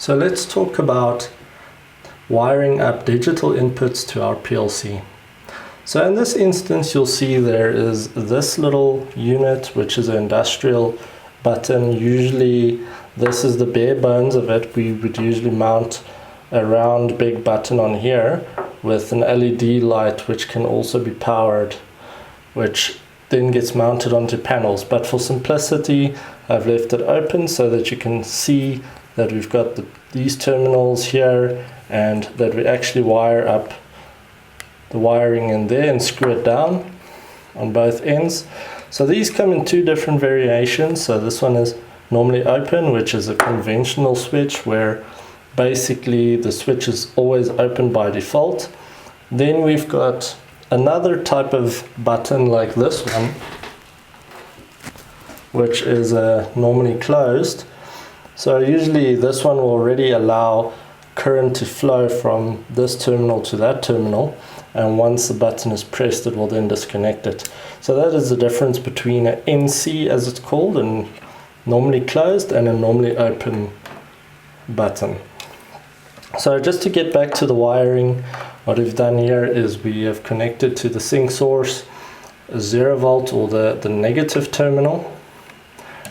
So let's talk about wiring up digital inputs to our PLC. So in this instance, you'll see there is this little unit, which is an industrial button. Usually this is the bare bones of it. We would usually mount a round big button on here with an LED light, which can also be powered, which then gets mounted onto panels. But for simplicity, I've left it open so that you can see that we've got these terminals here, and that we actually wire up the wiring in there and screw it down on both ends. So these come in two different variations. So this one is normally open, which is a conventional switch where basically the switch is always open by default. Then we've got another type of button like this one, which is normally closed. So usually this one will already allow current to flow from this terminal to that terminal, and once the button is pressed it will then disconnect it. So that is the difference between an NC, as it's called, and normally closed, and a normally open button. So just to get back to the wiring, what we've done here is we have connected to the sync source a 0 volt, or the negative terminal,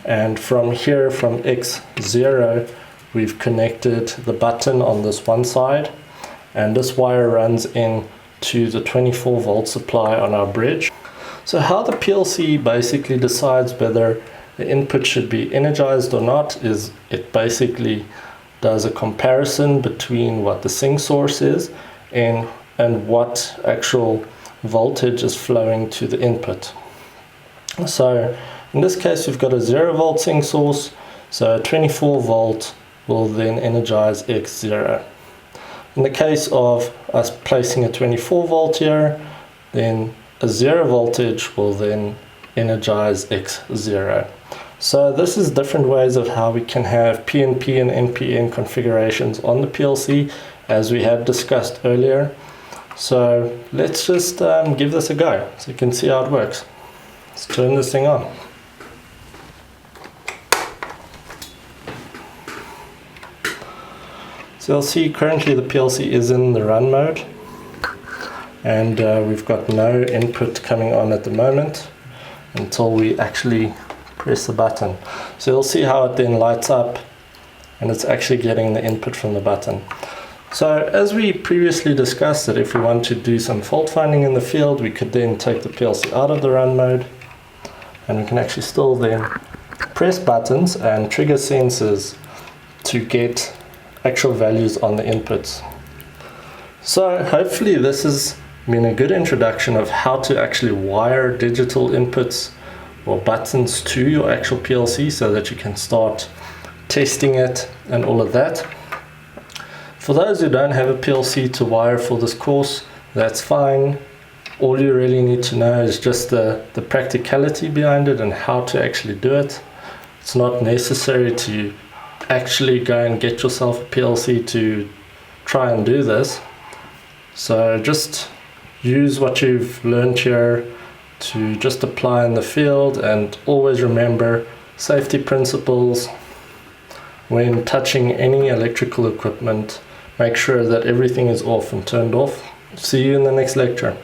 and from here, from X0, we've connected the button on this one side, and this wire runs in to the 24 volt supply on our bridge. So how the PLC basically decides whether the input should be energized or not is it basically does a comparison between what the sync source is and what actual voltage is flowing to the input. So in this case, we've got a 0 volt sync source, so a 24 volt will then energize X0. In the case of us placing a 24 volt here, then a 0 voltage will then energize X0. So this is different ways of how we can have PNP and NPN configurations on the PLC, as we had discussed earlier. So let's just give this a go so you can see how it works. Let's turn this thing on. So you'll see currently the PLC is in the run mode, and we've got no input coming on at the moment until we actually press the button. So you'll see how it then lights up, and it's actually getting the input from the button. So as we previously discussed, that if we want to do some fault finding in the field, we could then take the PLC out of the run mode, and we can actually still then press buttons and trigger sensors to get actual values on the inputs. So hopefully this has been a good introduction of how to actually wire digital inputs or buttons to your actual PLC so that you can start testing it and all of that. For those who don't have a PLC to wire for this course, that's fine. All you really need to know is just the practicality behind it and how to actually do it. It's not necessary to actually go and get yourself a PLC to try and do this. So just use what you've learned here to just apply in the field, and always remember safety principles when touching any electrical equipment. Make sure that everything is off and turned off. See you in the next lecture.